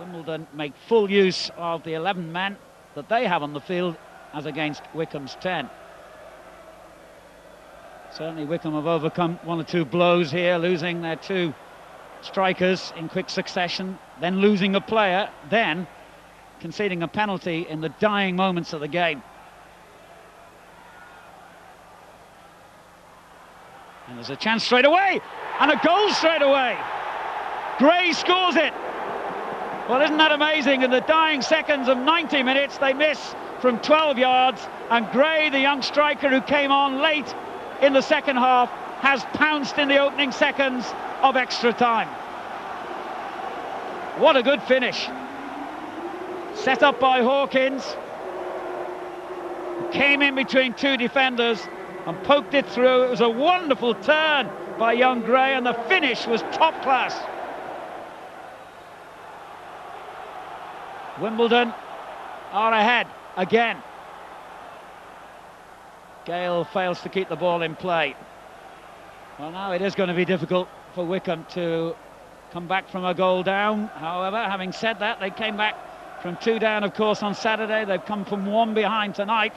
Wimbledon make full use of the 11 men that they have on the field as against Wycombe's 10. Certainly Wycombe have overcome one or two blows here, losing their two strikers in quick succession, then losing a player, then conceding a penalty in the dying moments of the game. And there's a chance straight away, and a goal straight away. Gray scores it. Well, isn't that amazing? In the dying seconds of 90 minutes, they miss from 12 yards, and Gray, the young striker who came on late in the second half, has pounced in the opening seconds of extra time. What a good finish. Set up by Hawkins, came in between two defenders and poked it through. It was a wonderful turn by young Gray, and the finish was top class. Wimbledon are ahead again. Gale fails to keep the ball in play. Well, now it is going to be difficult for Wycombe to come back from a goal down. However, having said that, they came back from 2 down, of course, on Saturday. They've come from 1 behind tonight.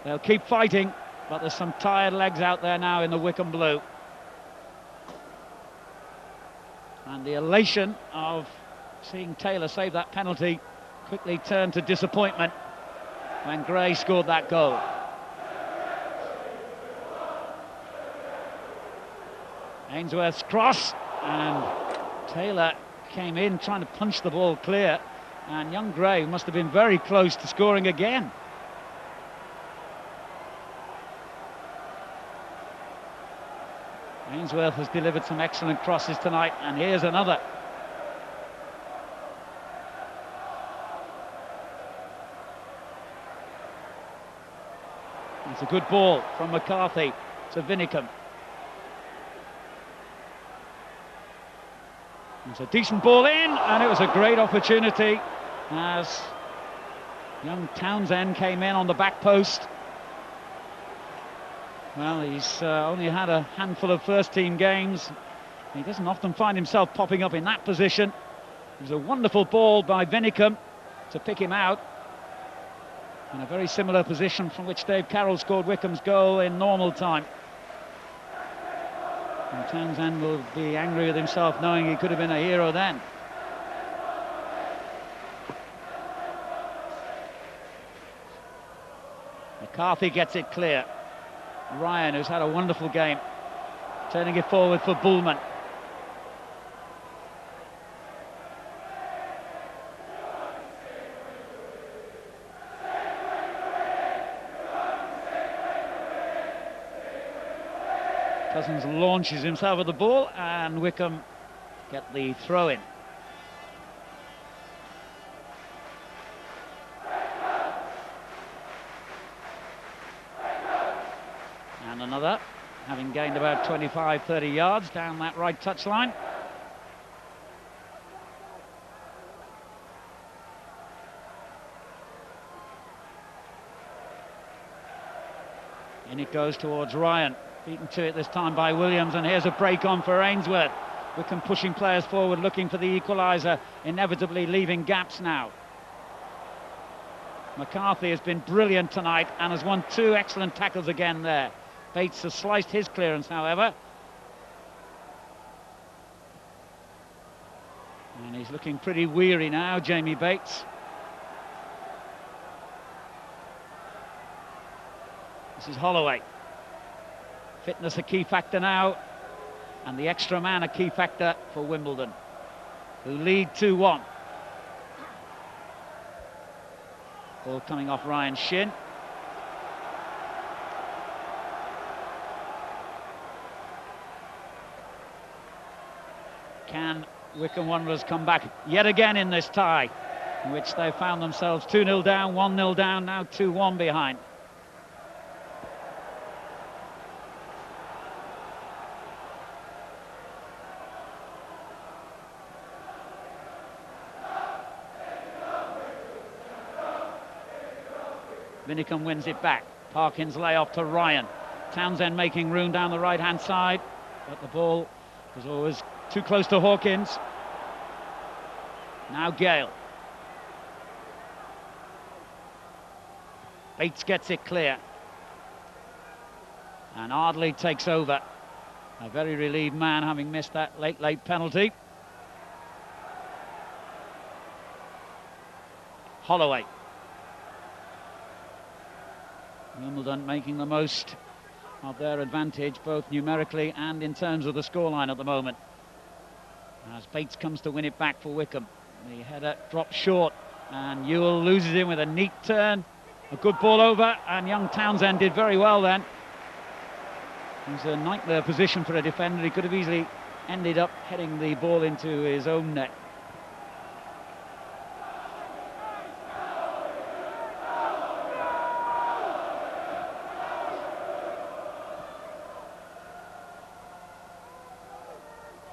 They'll keep fighting, but there's some tired legs out there now in the Wycombe blue. And the elation of seeing Taylor save that penalty quickly turned to disappointment when Gray scored that goal. Ainsworth's cross, and Taylor came in trying to punch the ball clear, and young Gray must have been very close to scoring again. Ainsworth has delivered some excellent crosses tonight, and here's another. It's a good ball from McCarthy to Wycombe. It's a decent ball in, and it was a great opportunity as young Townsend came in on the back post. Well, he's only had a handful of first-team games. He doesn't often find himself popping up in that position. It was a wonderful ball by Wycombe to pick him out. In a very similar position from which Dave Carroll scored Wycombe's goal in normal time. And Townsend will be angry with himself knowing he could have been a hero then. McCarthy gets it clear. Ryan, who's had a wonderful game, turning it forward for Bullman. Cousins launches himself at the ball, and Wycombe get the throw in. And another, having gained about 25-30 yards down that right touchline. In it goes towards Ryan. Beaten to it this time by Williams, and here's a break on for Ainsworth. Wycombe pushing players forward, looking for the equaliser, inevitably leaving gaps now. McCarthy has been brilliant tonight and has won 2 excellent tackles again there. Bates has sliced his clearance, however. And he's looking pretty weary now, Jamie Bates. This is Holloway. Fitness a key factor now, and the extra man a key factor for Wimbledon, who lead 2-1. Ball coming off Ryan's shin. Can Wycombe Wanderers come back yet again in this tie, in which they found themselves 2-0 down, 1-0 down, now 2-1 behind? Wycombe wins it back. Parkins lay off to Ryan. Townsend making room down the right-hand side, but the ball was always too close to Hawkins. Now Gale. Bates gets it clear. And Ardley takes over. A very relieved man, having missed that late penalty. Holloway. Wimbledon making the most of their advantage, both numerically and in terms of the scoreline at the moment. As Bates comes to win it back for Wycombe. The header drops short, and Ewell loses him with a neat turn. A good ball over, and young Townsend did very well then. It was a nightmare position for a defender. He could have easily ended up heading the ball into his own net.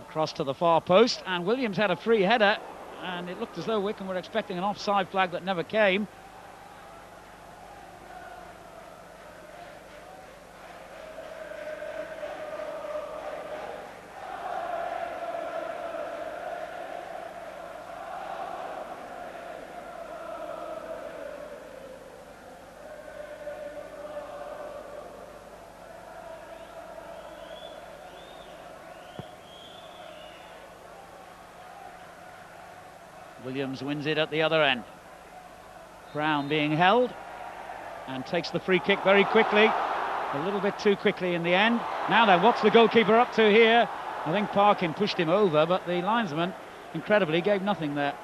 Across to the far post, and Williams had a free header, and it looked as though Wycombe were expecting an offside flag that never came. Williams wins it at the other end. Brown being held and takes the free kick very quickly, a little bit too quickly in the end. Now then, what's the goalkeeper up to here? I think Parkin pushed him over, but the linesman incredibly gave nothing there.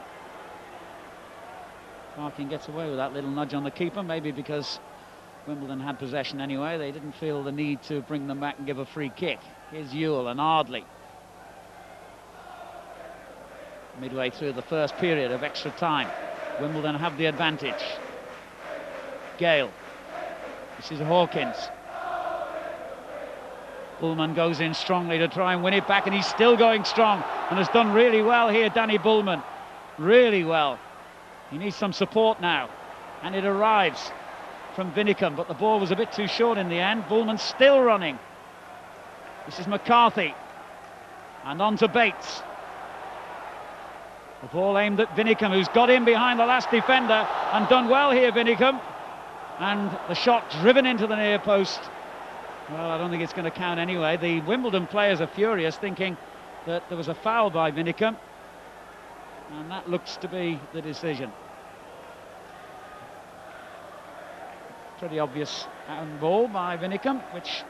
Parkin gets away with that little nudge on the keeper, maybe because Wimbledon had possession anyway. They didn't feel the need to bring them back and give a free kick. Here's Ewell and Ardley. Midway through the first period of extra time, Wimbledon have the advantage. Gale. This is Hawkins. Bullman goes in strongly to try and win it back, and he's still going strong and has done really well here, Danny Bullman. Really well. He needs some support now, and it arrives from Wycombe, but the ball was a bit too short in the end. Bullman still running. This is McCarthy, and on to Bates. The ball aimed at Wycombe, who's got in behind the last defender and done well here, Wycombe. And the shot driven into the near post. Well, I don't think it's going to count anyway. The Wimbledon players are furious, thinking that there was a foul by Wycombe, and that looks to be the decision. Pretty obvious handball by Wycombe, which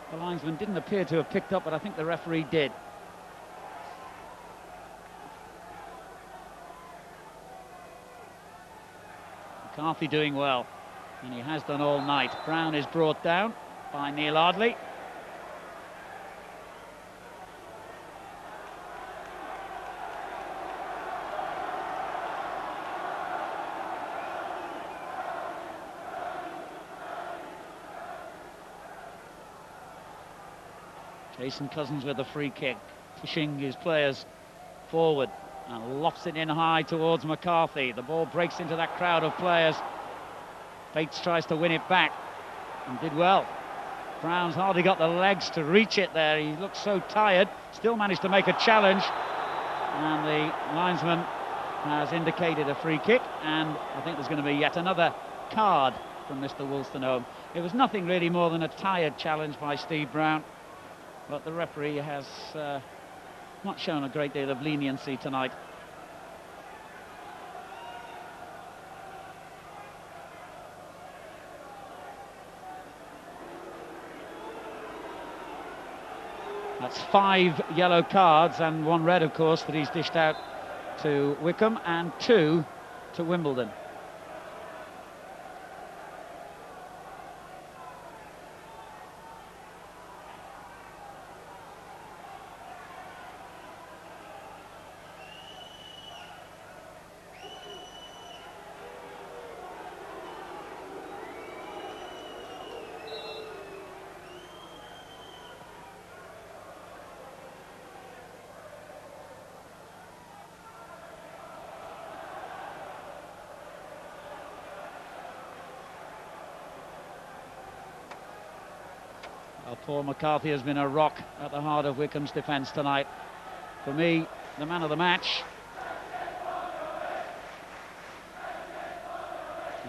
the linesman didn't appear to have picked up, but I think the referee did. McCarthy doing well, and he has done all night. Brown is brought down by Neil Ardley. Jason Cousins with a free kick, pushing his players forward. And lofts it in high towards McCarthy. The ball breaks into that crowd of players. Bates tries to win it back and did well. Brown's hardly got the legs to reach it there. He looks so tired. Still managed to make a challenge. And the linesman has indicated a free kick. And I think there's going to be yet another card from Mr. Wolstenholme. It was nothing really more than a tired challenge by Steve Brown. But the referee has not shown a great deal of leniency tonight. That's 5 yellow cards and 1 red, of course, that he's dished out to Wycombe, and 2 to Wimbledon. Well, Paul McCarthy has been a rock at the heart of Wycombe's defence tonight. For me, the man of the match.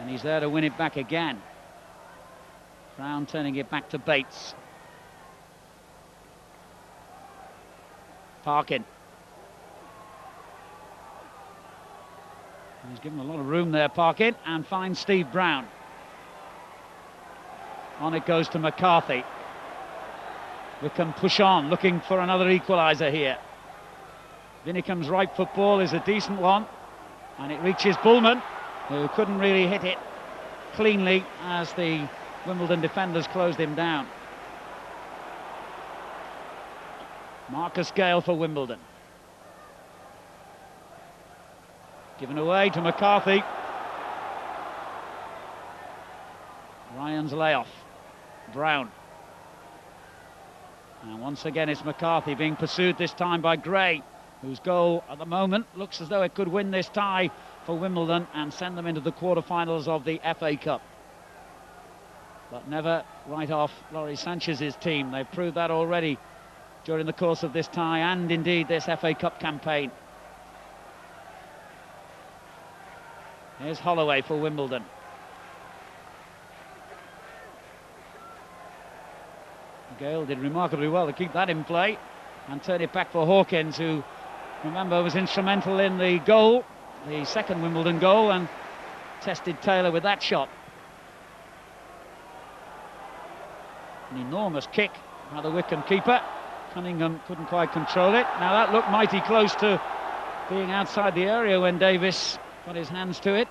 And he's there to win it back again. Brown turning it back to Bates. Parkin. He's given a lot of room there, Parkin, and finds Steve Brown. On it goes to McCarthy. Wycombe push on, looking for another equaliser here. Winicombe's right football is a decent one, and it reaches Bullman, who couldn't really hit it cleanly as the Wimbledon defenders closed him down. Marcus Gale for Wimbledon. Given away to McCarthy. Ryan's layoff. Brown. And once again it's McCarthy being pursued, this time by Gray, whose goal at the moment looks as though it could win this tie for Wimbledon and send them into the quarter-finals of the FA Cup. But never write off Laurie Sanchez's team. They've proved that already during the course of this tie and indeed this FA Cup campaign. Here's Holloway for Wimbledon. Gale did remarkably well to keep that in play and turn it back for Hawkins, who, remember, was instrumental in the goal, the second Wimbledon goal, and tested Taylor with that shot. An enormous kick by the Wycombe keeper. Cunningham couldn't quite control it. Now that looked mighty close to being outside the area when Davis got his hands to it.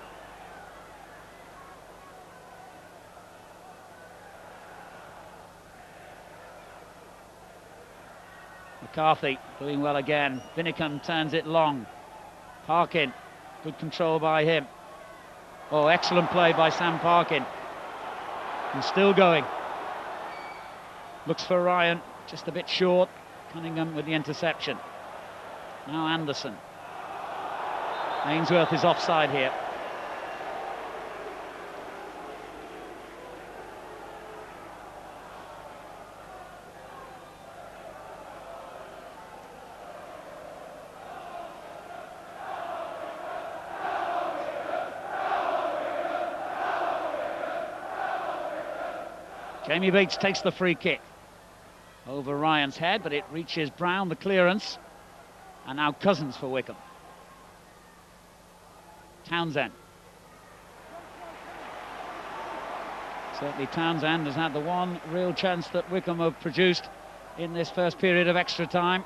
McCarthy doing well again. Winicombe turns it long. Parkin, good control by him. Oh, excellent play by Sam Parkin. And still going. Looks for Ryan, just a bit short. Cunningham with the interception. Now Anderson. Ainsworth is offside here. Jamie Bates takes the free kick over Ryan's head, but it reaches Brown, the clearance, and now Cousins for Wycombe. Townsend. Certainly Townsend has had the one real chance that Wycombe have produced in this first period of extra time.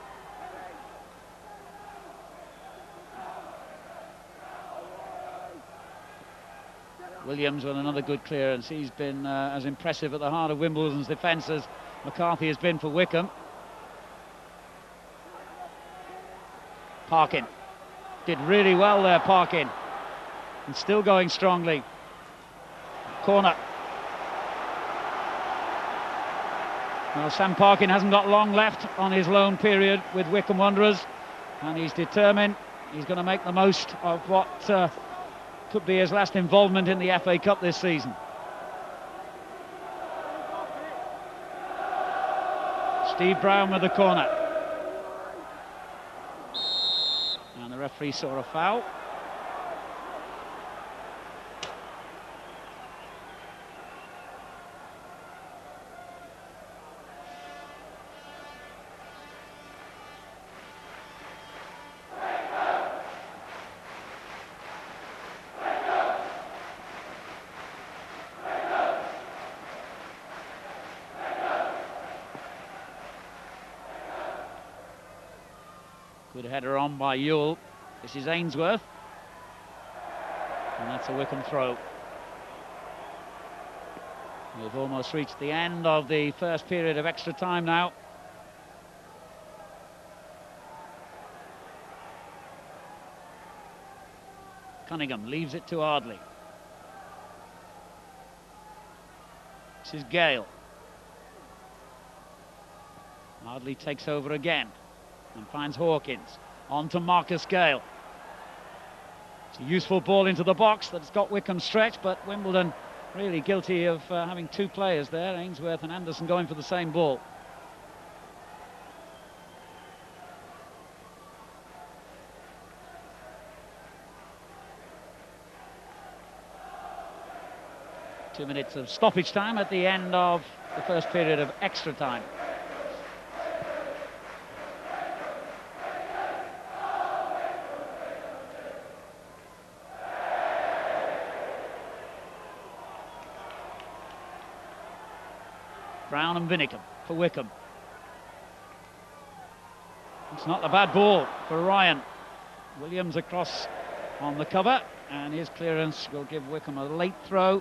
Williams with another good clearance. He's been as impressive at the heart of Wimbledon's defence as McCarthy has been for Wycombe. Parkin. Did really well there, Parkin. And still going strongly. Corner. Well, Sam Parkin hasn't got long left on his loan period with Wycombe Wanderers, and he's determined he's going to make the most of what could be his last involvement in the FA Cup this season. Steve Brown with the corner. And the referee saw a foul. Good header on by Ewell. This is Ainsworth. And that's a Wycombe throw. We've almost reached the end of the first period of extra time now. Cunningham leaves it to Ardley. This is Gale. Ardley takes over again and finds Hawkins. On to Marcus Gale. It's a useful ball into the box that's got Wycombe stretched, but Wimbledon really guilty of having two players there, Ainsworth and Anderson, going for the same ball. 2 minutes of stoppage time at the end of the first period of extra time. Brown and Wycombe for Wycombe. It's not a bad ball for Ryan. Williams across on the cover, and his clearance will give Wycombe a late throw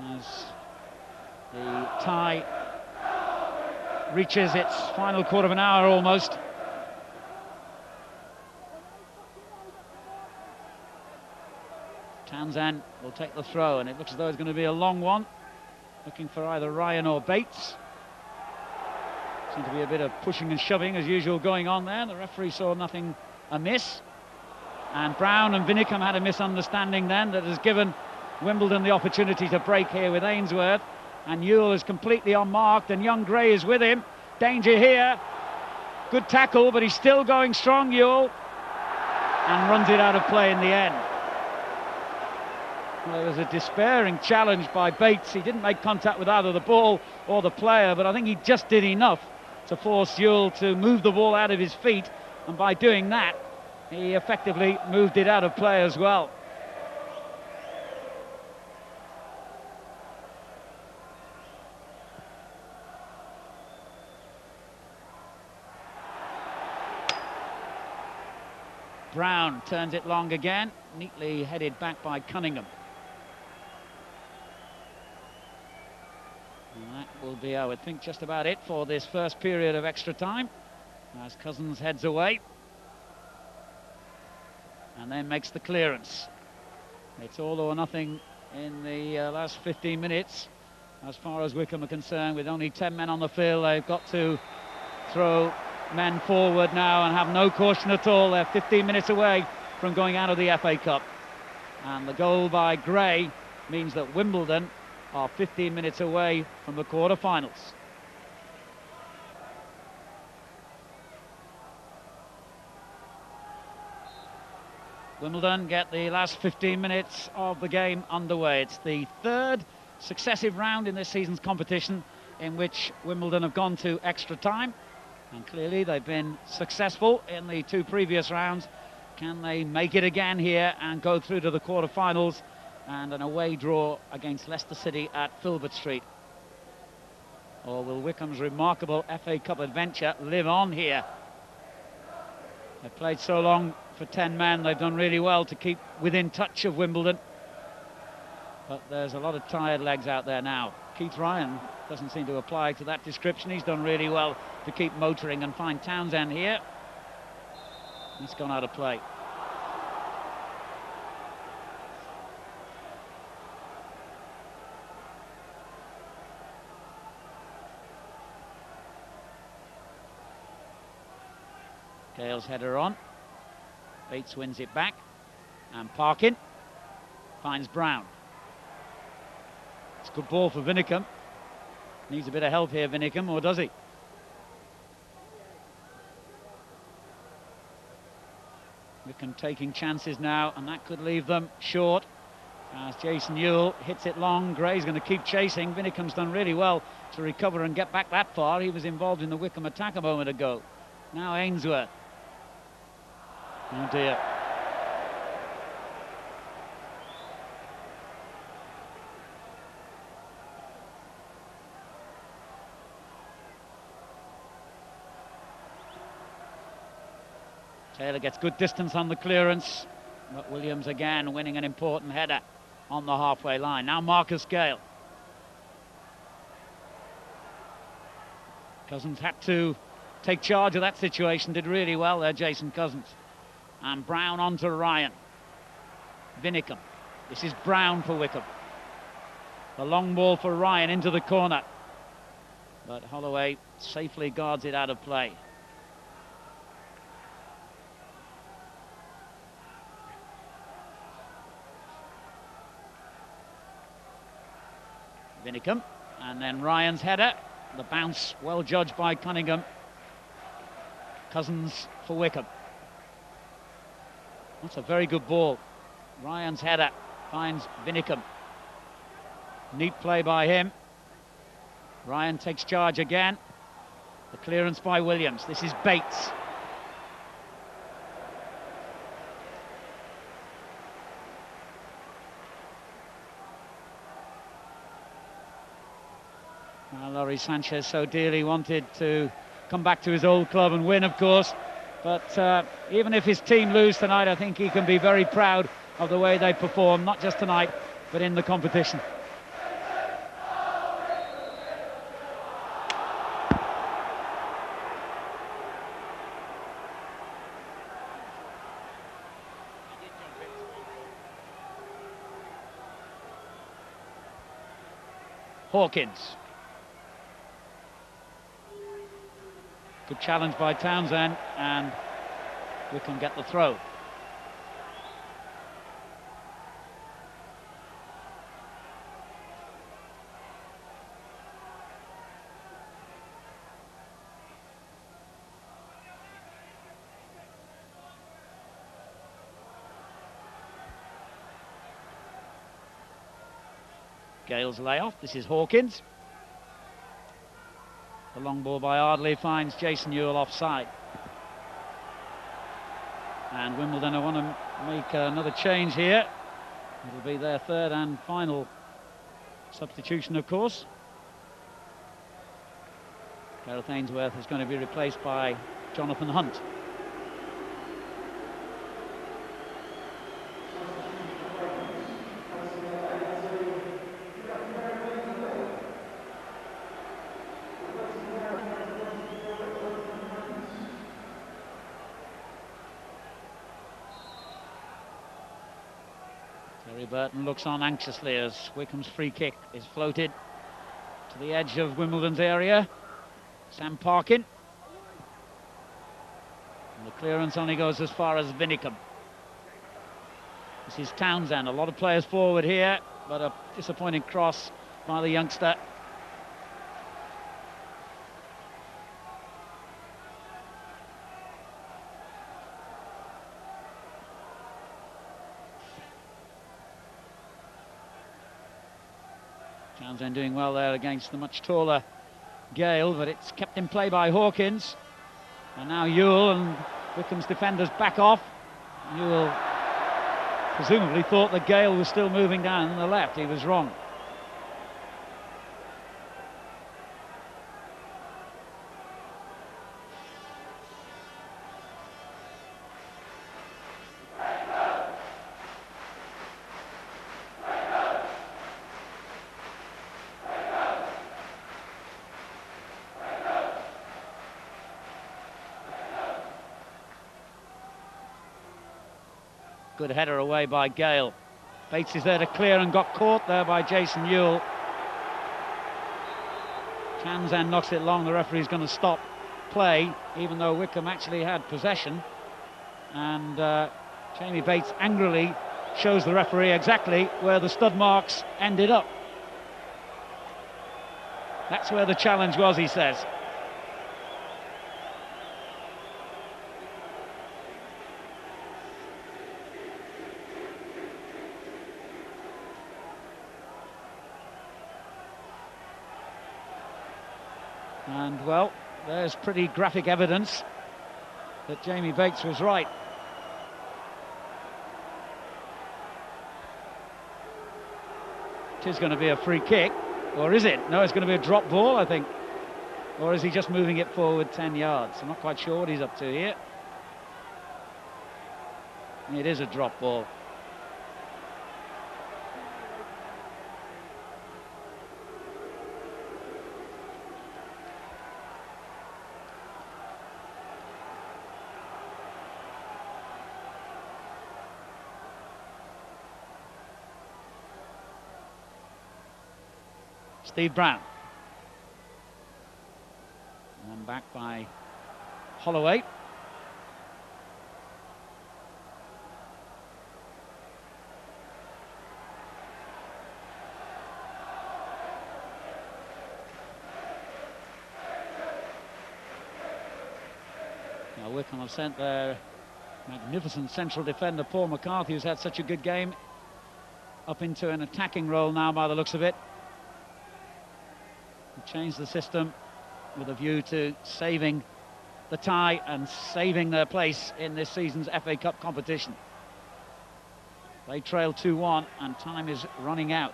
as the tie reaches its final quarter of an hour almost. Townsend will take the throw, and it looks as though it's going to be a long one, looking for either Ryan or Bates. Seemed to be a bit of pushing and shoving as usual going on there. The referee saw nothing amiss, and Brown and Wycombe had a misunderstanding then that has given Wimbledon the opportunity to break here with Ainsworth, and Ewell is completely unmarked, and young Gray is with him. Danger here. Good tackle, but he's still going strong, Ewell, and runs it out of play in the end. Well, there was a despairing challenge by Bates. He didn't make contact with either the ball or the player, but I think he just did enough to force Ewell to move the ball out of his feet, and by doing that he effectively moved it out of play as well. Brown turns it long again, neatly headed back by Cunningham. And that will be, I would think, just about it for this first period of extra time, as Cousins heads away and then makes the clearance. It's all or nothing in the last 15 minutes as far as Wycombe are concerned. With only 10 men on the field, they've got to throw men forward now and have no caution at all. They're 15 minutes away from going out of the FA Cup, and the goal by Gray means that Wimbledon are 15 minutes away from the quarter-finals. Wimbledon get the last 15 minutes of the game underway. It's the third successive round in this season's competition in which Wimbledon have gone to extra time, and clearly they've been successful in the two previous rounds. Can they make it again here and go through to the quarter-finals and an away draw against Leicester City at Filbert Street? Or will Wycombe's remarkable FA Cup adventure live on here? They've played so long for 10 men, they've done really well to keep within touch of Wimbledon. But there's a lot of tired legs out there now. Keith Ryan doesn't seem to apply to that description. He's done really well to keep motoring and find Townsend here. He's gone out of play. Gale's header on. Bates wins it back, and Parkin finds Brown. It's a good ball for Wycombe. Needs a bit of help here, Wycombe, or does he? Wycombe taking chances now, and that could leave them short as Jason Ewell hits it long. Gray's going to keep chasing. Wycombe's done really well to recover and get back that far. He was involved in the Wycombe attack a moment ago. Now Ainsworth. Oh dear. Taylor gets good distance on the clearance, but Williams again winning an important header on the halfway line. Now Marcus Gale. Cousins had to take charge of that situation, did really well there, Jason Cousins. And Brown on to Ryan. Wycombe. This is Brown for Wycombe. The long ball for Ryan into the corner, but Holloway safely guards it out of play. Wycombe, and then Ryan's header. The bounce well judged by Cunningham. Cousins for Wycombe. That's a very good ball. Ryan's header finds Wycombe. Neat play by him. Ryan takes charge again. The clearance by Williams. This is Bates. Well, Laurie Sanchez so dearly wanted to come back to his old club and win, of course. But even if his team lose tonight, I think he can be very proud of the way they perform, not just tonight, but in the competition. Hawkins. Good challenge by Townsend, and Wycombe get the throw. Gale's layoff. This is Hawkins. The long ball by Ardley finds Jason Ewell offside. And Wimbledon, I want to make another change here. It'll be their third and final substitution, of course. Gareth Ainsworth is going to be replaced by Jonathan Hunt. Terry Burton looks on anxiously as Wycombe's free kick is floated to the edge of Wimbledon's area. Sam Parkin. And the clearance only goes as far as Wycombe. This is Townsend. A lot of players forward here, but a disappointing cross by the youngster. Townsend doing well there against the much taller Gale, but it's kept in play by Hawkins. And now Ewell, and Wycombe's defenders back off. Ewell presumably thought that Gale was still moving down on the left. He was wrong. Good header away by Gale. Bates is there to clear and got caught there by Jason Ewell. Townsend knocks it long. The referee's going to stop play, even though Wycombe actually had possession. And Jamie Bates angrily shows the referee exactly where the stud marks ended up. That's where the challenge was, he says. And, well, there's pretty graphic evidence that Jamie Bates was right. It is going to be a free kick, or is it? No, it's going to be a drop ball, I think. Or is he just moving it forward 10 yards? I'm not quite sure what he's up to here. It is a drop ball. Steve Brown. One back by Holloway. Now Wycombe have sent their magnificent central defender Paul McCarthy, who's had such a good game, up into an attacking role now by the looks of it. changed the system with a view to saving the tie and saving their place in this season's FA Cup competition. They trail 2-1 and time is running out.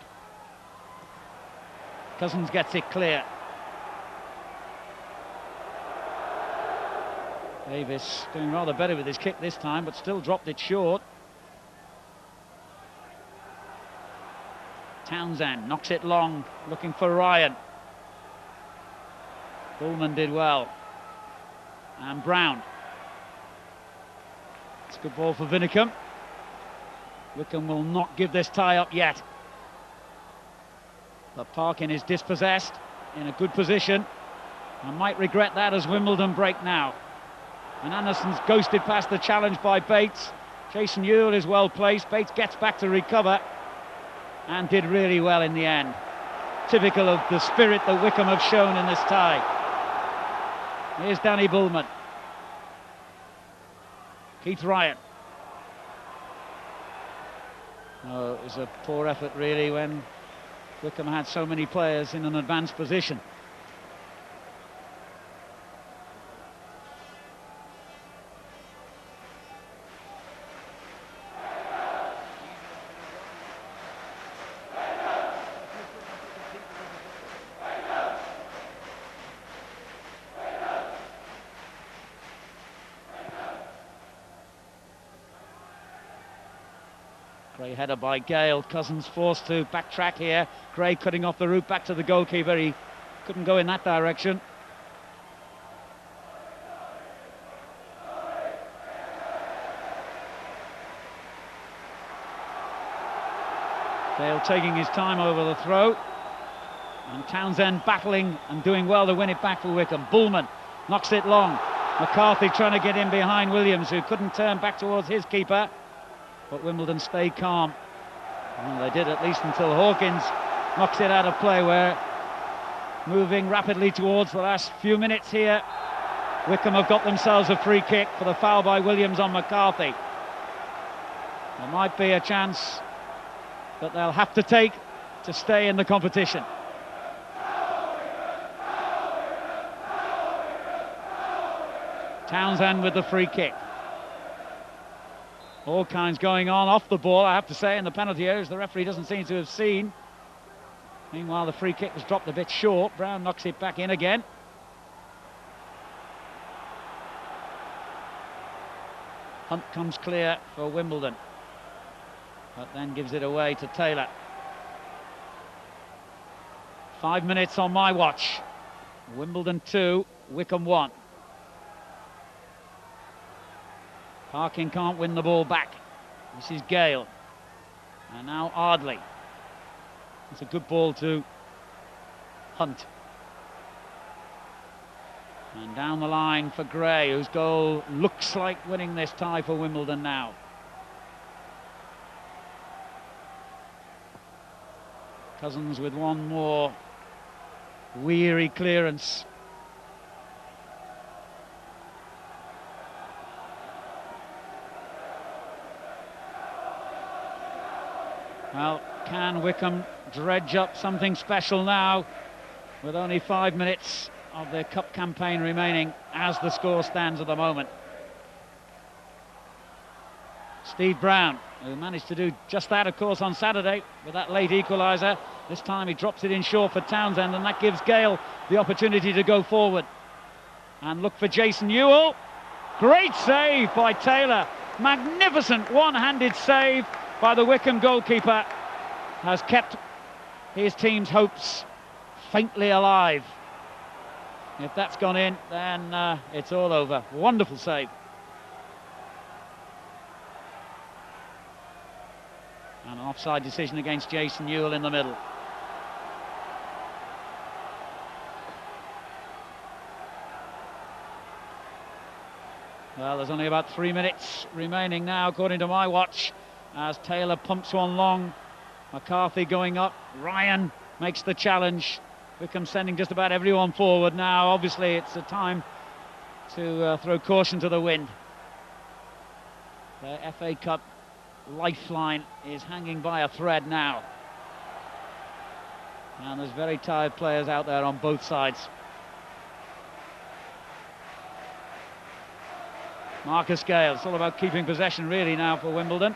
Cousins gets it clear. Davis doing rather better with his kick this time, but still dropped it short. Townsend knocks it long, looking for Ryan. Bullman did well. And Brown. It's a good ball for Wycombe. Wycombe will not give this tie up yet. But Parkin is dispossessed, in a good position. I might regret that as Wimbledon break now. And Anderson's ghosted past the challenge by Bates. Jason Ewell is well placed. Bates gets back to recover and did really well in the end. Typical of the spirit that Wycombe have shown in this tie. Here's Danny Bullman. Keith Ryan. Oh, it was a poor effort really when Wycombe had so many players in an advanced position. Gray header by Gale. Cousins forced to backtrack here. Gray cutting off the route back to the goalkeeper. He couldn't go in that direction. Gale taking his time over the throw. And Townsend battling and doing well to win it back for Wycombe. Bullman knocks it long. McCarthy trying to get in behind Williams, who couldn't turn back towards his keeper. But Wimbledon stayed calm. Well, they did at least until Hawkins knocks it out of play. We're moving rapidly towards the last few minutes here. Wycombe have got themselves a free kick for the foul by Williams on McCarthy. There might be a chance that they'll have to take to stay in the competition. Townsend with the free kick. All kinds going on off the ball, I have to say, in the penalty areas the referee doesn't seem to have seen. Meanwhile, the free kick was dropped a bit short. Brown knocks it back in again. Hunt comes clear for Wimbledon, but then gives it away to Taylor. 5 minutes on my watch. Wimbledon 2, Wycombe 1. Parkin can't win the ball back. This is Gale. And now Ardley. It's a good ball to Hunt. And down the line for Gray, whose goal looks like winning this tie for Wimbledon now. Cousins with one more weary clearance. Well, can Wycombe dredge up something special now with only 5 minutes of their cup campaign remaining as the score stands at the moment? Steve Brown, who managed to do just that, of course, on Saturday with that late equaliser. This time he drops it in short for Townsend, and that gives Gale the opportunity to go forward and look for Jason Ewell. Great save by Taylor. Magnificent one-handed save by the Wycombe goalkeeper, has kept his team's hopes faintly alive. If that's gone in, then it's all over. Wonderful save. And an offside decision against Jason Ewell in the middle. Well, there's only about 3 minutes remaining now, according to my watch, as Taylor pumps one long. McCarthy going up. Ryan makes the challenge. Wycombe sending just about everyone forward now. Obviously, it's a time to throw caution to the wind. The FA Cup lifeline is hanging by a thread now. And there's very tired players out there on both sides. Marcus Gale, it's all about keeping possession really now for Wimbledon.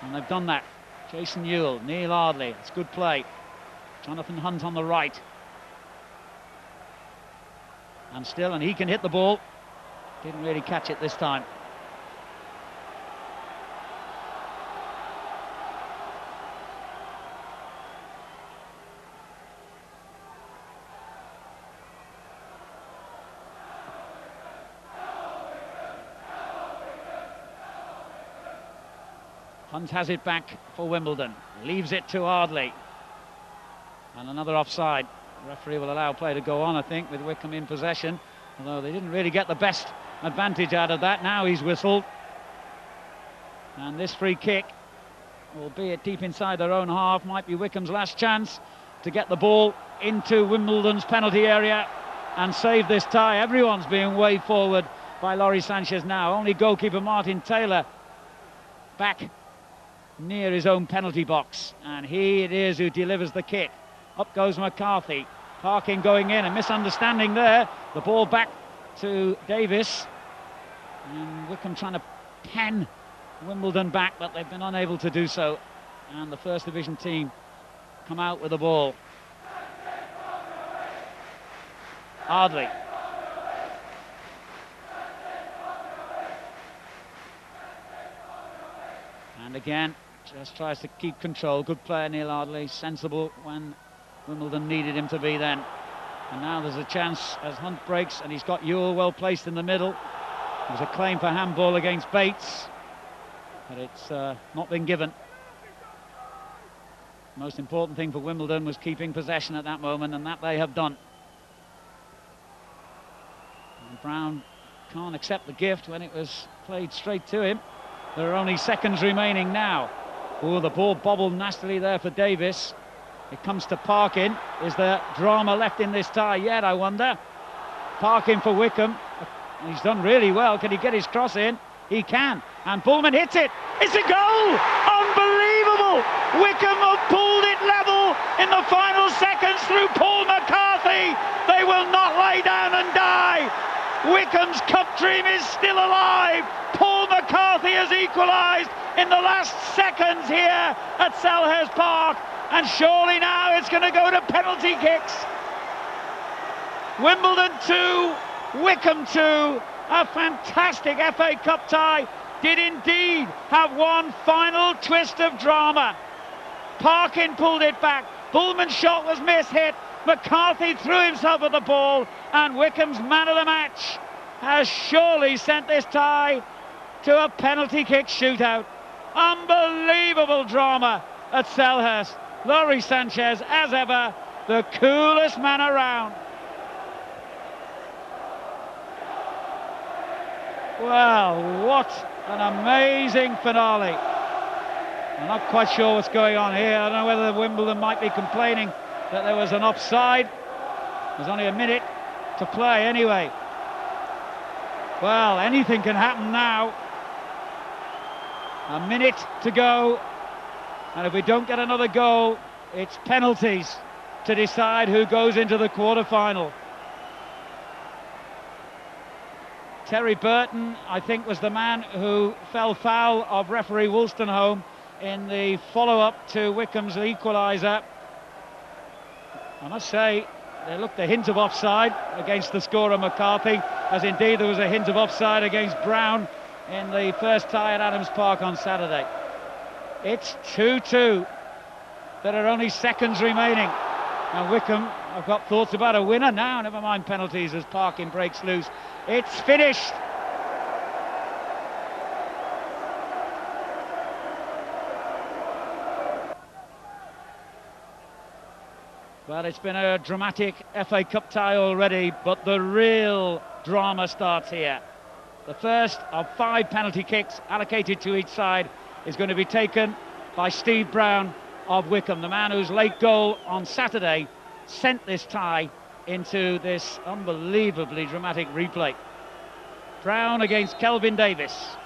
And they've done that. Jason Ewell, Neil Ardley, it's good play. Jonathan Hunt on the right. And he can hit the ball. Didn't really catch it this time. Hunt has it back for Wimbledon, leaves it to Ardley. And another offside. The referee will allow play to go on, I think, with Wycombe in possession. Although they didn't really get the best advantage out of that. Now he's whistled. And this free kick, albeit deep inside their own half, might be Wycombe's last chance to get the ball into Wimbledon's penalty area and save this tie. Everyone's being waved forward by Lawrie Sanchez now. Only goalkeeper Martin Taylor back near his own penalty box, and he it is who delivers the kick. Up goes McCarthy. Parkin going in, a misunderstanding there. The ball back to Davis, and Wycombe trying to pen Wimbledon back, but they've been unable to do so, and the First Division team come out with the ball. Ardley. And again, just tries to keep control. Good player, Neil Ardley, sensible when Wimbledon needed him to be then. And now there's a chance as Hunt breaks, and he's got Ewell well placed in the middle. There's a claim for handball against Bates, but it's not been given. The most important thing for Wimbledon was keeping possession at that moment, and that they have done. And Brown can't accept the gift when it was played straight to him. There are only seconds remaining now. Oh, the ball bobbled nastily there for Davis. It comes to Parkin. Is there drama left in this tie yet, I wonder? Parkin for Wycombe. He's done really well. Can he get his cross in? He can. And Bullman hits it. It's a goal! Unbelievable! Wycombe have pulled it level in the final seconds through Paul McCarthy. They will not lay down and die. Wycombe's cup dream is still alive. Paul McCarthy has equalised in the last seconds here at Selhurst Park, and surely now it's going to go to penalty kicks. Wimbledon 2, Wycombe 2. A fantastic FA Cup tie did indeed have one final twist of drama. Parkin pulled it back. Bullman's shot was mishit. McCarthy threw himself at the ball, and Wycombe's man of the match has surely sent this tie to a penalty kick shootout. Unbelievable drama at Selhurst. Lawrie Sanchez, as ever, the coolest man around. Well, what an amazing finale. I'm not quite sure what's going on here. I don't know whether Wimbledon might be complaining that there was an offside. There's only a minute to play anyway. Well, anything can happen now. A minute to go, and if we don't get another goal, it's penalties to decide who goes into the quarter-final. Terry Burton, I think, was the man who fell foul of referee Wolstenholme in the follow-up to Wycombe's equaliser. I must say, there looked a hint of offside against the scorer McCarthy, as indeed there was a hint of offside against Brown in the first tie at Adams Park on Saturday. It's 2-2. There are only seconds remaining, and Wycombe have got thoughts about a winner now. Never mind penalties as Parkin breaks loose. It's finished. Well, it's been a dramatic FA Cup tie already, but the real drama starts here. The first of 5 penalty kicks allocated to each side is going to be taken by Steve Brown of Wycombe, the man whose late goal on Saturday sent this tie into this unbelievably dramatic replay. Brown against Kelvin Davis.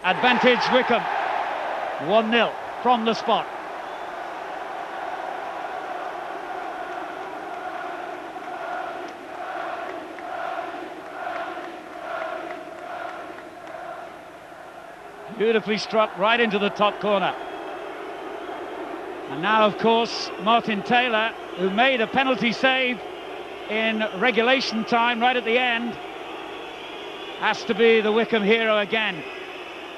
Advantage Wycombe. 1-0 from the spot. Beautifully struck right into the top corner. And now, of course, Martin Taylor, who made a penalty save in regulation time right at the end, has to be the Wycombe hero again.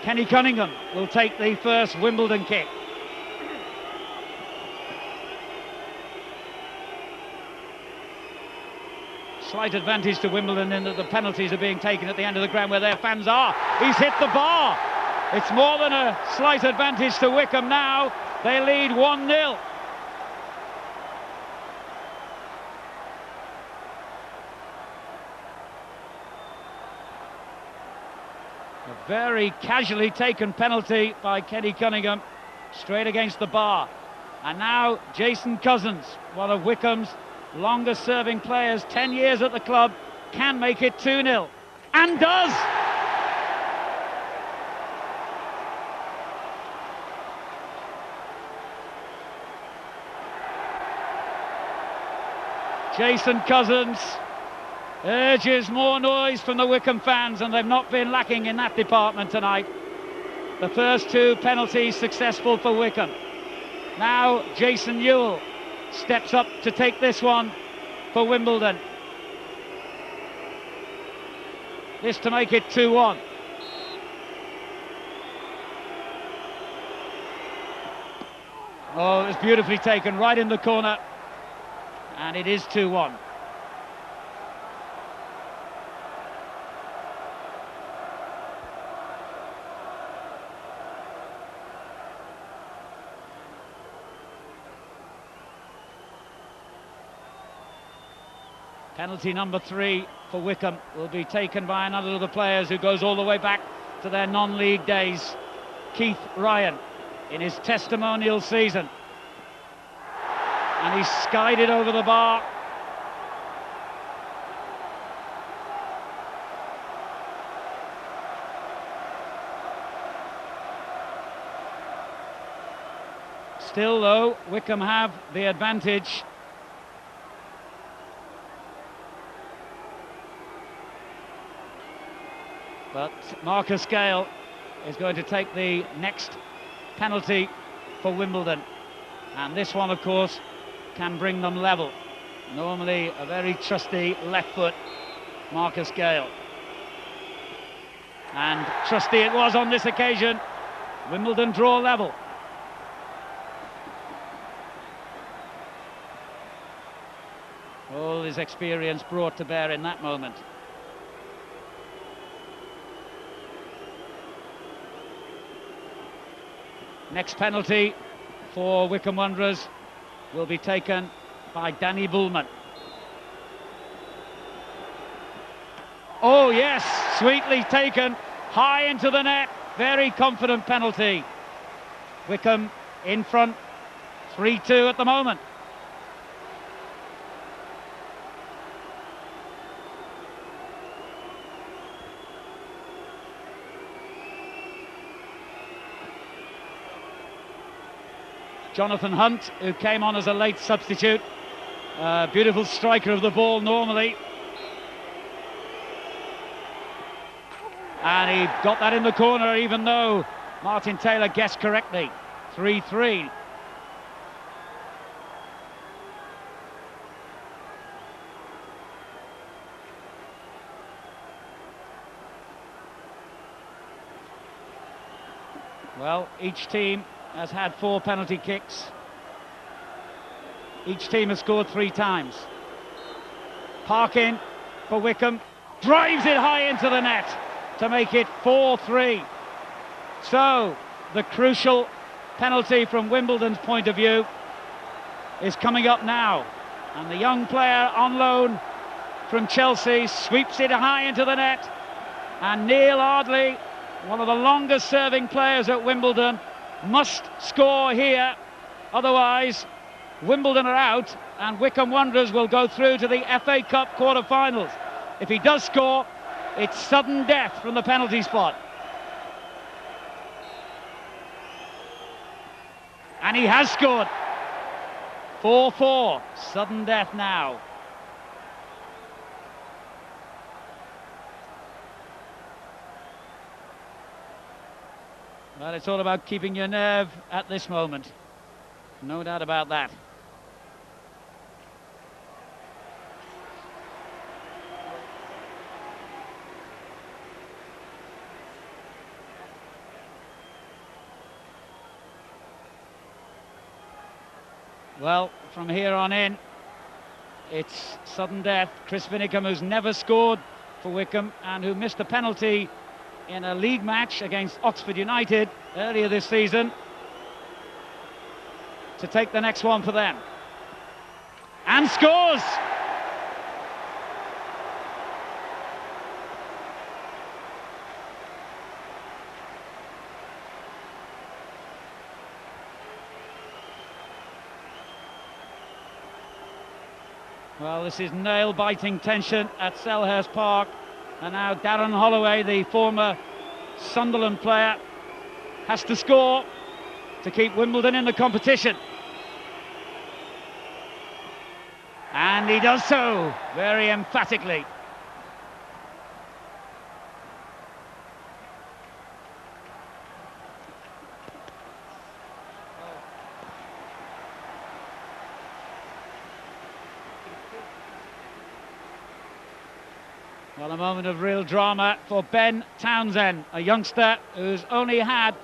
Kenny Cunningham will take the first Wimbledon kick. Slight advantage to Wimbledon in that the penalties are being taken at the end of the ground where their fans are. He's hit the bar. It's more than a slight advantage to Wycombe now. They lead 1-0. A very casually taken penalty by Kenny Cunningham, straight against the bar. And now Jason Cousins, one of Wycombe's longest serving players, 10 years at the club, can make it 2-0. And does! Jason Cousins urges more noise from the Wycombe fans, and they've not been lacking in that department tonight. The first two penalties successful for Wycombe. Now Jason Ewell steps up to take this one for Wimbledon. This to make it 2-1. Oh, it was beautifully taken right in the corner. And it is 2-1. Penalty number 3 for Wycombe will be taken by another of the players who goes all the way back to their non-league days, Keith Ryan, in his testimonial season. And he's skied it over the bar. Still, though, Wycombe have the advantage. But Marcus Gale is going to take the next penalty for Wimbledon. And this one, of course, can bring them level. Normally a very trusty left foot, Marcus Gale. And trusty it was on this occasion. Wimbledon draw level. All his experience brought to bear in that moment. Next penalty for Wycombe Wanderers will be taken by Danny Bullman. Oh yes, sweetly taken, high into the net, very confident penalty. Wycombe in front, 3-2 at the moment. Jonathan Hunt, who came on as a late substitute, beautiful striker of the ball normally, and he got that in the corner even though Martin Taylor guessed correctly. 3-3. Well, each team has had 4 penalty kicks. Each team has scored 3 times. Parkin for Wycombe, drives it high into the net to make it 4-3. So the crucial penalty from Wimbledon's point of view is coming up now, and the young player on loan from Chelsea sweeps it high into the net, and Neil Ardley, one of the longest serving players at Wimbledon, must score here, otherwise Wimbledon are out and Wycombe Wanderers will go through to the FA Cup quarter-finals. If he does score, it's sudden death from the penalty spot. And he has scored. 4-4, sudden death now. Well, it's all about keeping your nerve at this moment. No doubt about that. Well, from here on in, it's sudden death. Chris Vinicum, who's never scored for Wycombe and who missed a penalty in a league match against Oxford United earlier this season, to take the next one for them. And scores! Well, this is nail-biting tension at Selhurst Park. And now Darren Holloway, the former Sunderland player, has to score to keep Wimbledon in the competition. And he does so very emphatically. Well, a moment of real drama for Ben Townsend, a youngster who's only had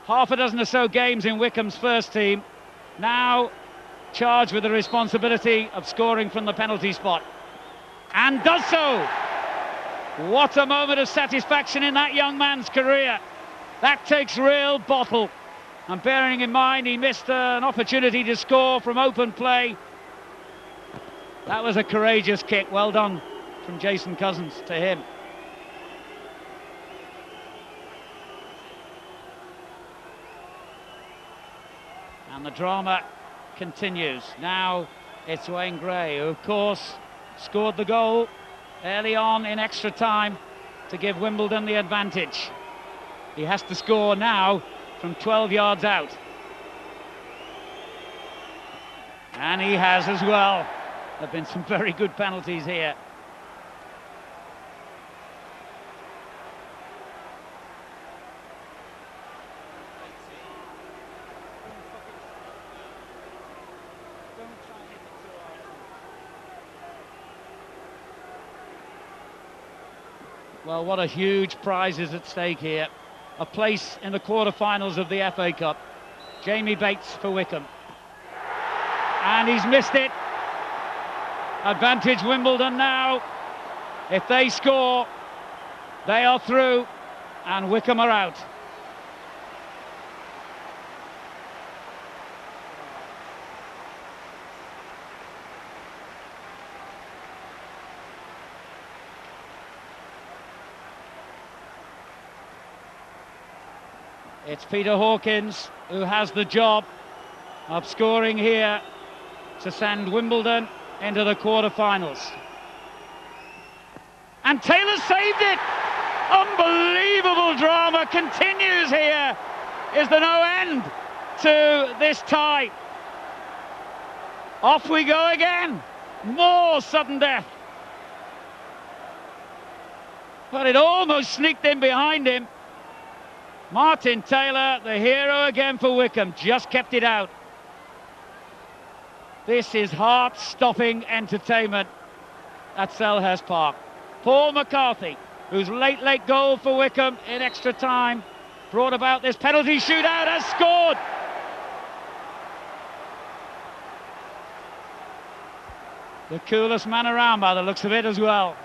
half a dozen or so games in Wycombe's first team, now charged with the responsibility of scoring from the penalty spot. And does so! What a moment of satisfaction in that young man's career. That takes real bottle. And bearing in mind he missed an opportunity to score from open play, that was a courageous kick. Well done from Jason Cousins to him. And the drama continues. Now it's Wayne Gray, who of course scored the goal early on in extra time to give Wimbledon the advantage. He has to score now from 12 yards out. And he has as well. There have been some very good penalties here. Well, what a huge prize is at stake here. A place in the quarter-finals of the FA Cup. Jamie Bates for Wycombe. And he's missed it. Advantage Wimbledon now. If they score, they are through and Wycombe are out. It's Peter Hawkins who has the job of scoring here to send Wimbledon into the quarter-finals. And Taylor saved it! Unbelievable drama continues here. Is there no end to this tie? Off we go again. More sudden death. But it almost sneaked in behind him. Martin Taylor, the hero again for Wycombe, just kept it out. This is heart-stopping entertainment at Selhurst Park. Paul McCarthy, whose late goal for Wycombe in extra time brought about this penalty shootout, has scored. The coolest man around by the looks of it as well.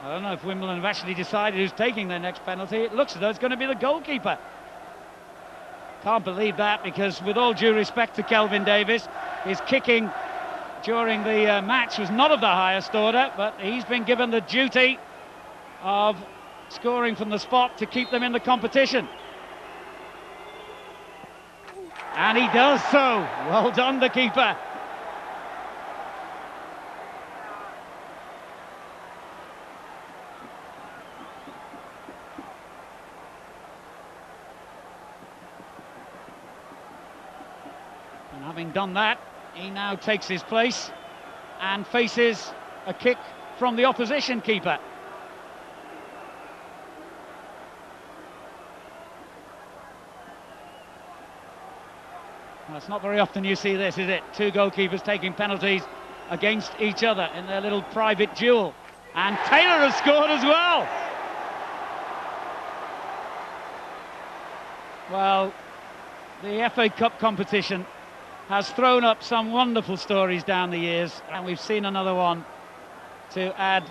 I don't know if Wimbledon have actually decided who's taking their next penalty. It looks as though it's going to be the goalkeeper. Can't believe that, because with all due respect to Kelvin Davis, his kicking during the match was not of the highest order, but he's been given the duty of scoring from the spot to keep them in the competition. And he does so. Well done, the keeper. And having done that, he now takes his place and faces a kick from the opposition keeper. Well, it's not very often you see this, is it? Two goalkeepers taking penalties against each other in their little private duel. And Taylor has scored as well. Well, the FA Cup competition has thrown up some wonderful stories down the years, and we've seen another one to add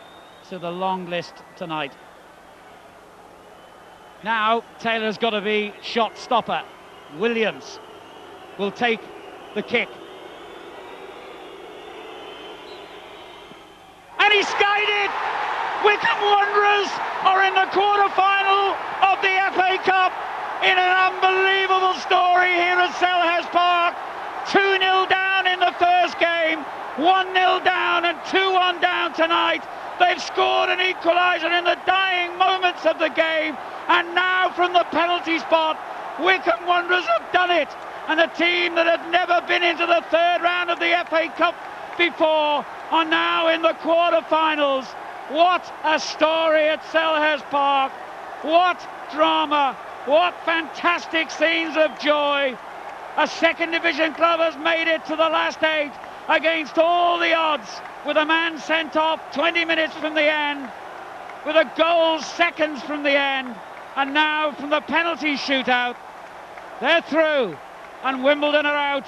to the long list tonight. Now Taylor's got to be shot stopper. Williams will take the kick. And he skied it! Wycombe Wanderers are in the quarter-final of the FA Cup in an unbelievable story here at Selhurst Park. 2-0 down in the first game, 1-0 down and 2-1 down tonight. They've scored an equaliser in the dying moments of the game, and now from the penalty spot, Wycombe Wanderers have done it. And a team that had never been into the third round of the FA Cup before are now in the quarter-finals. What a story at Selhurst Park. What drama. What fantastic scenes of joy. A second division club has made it to the last 8 against all the odds, with a man sent off 20 minutes from the end, with a goal seconds from the end, and now from the penalty shootout, they're through. And Wimbledon are out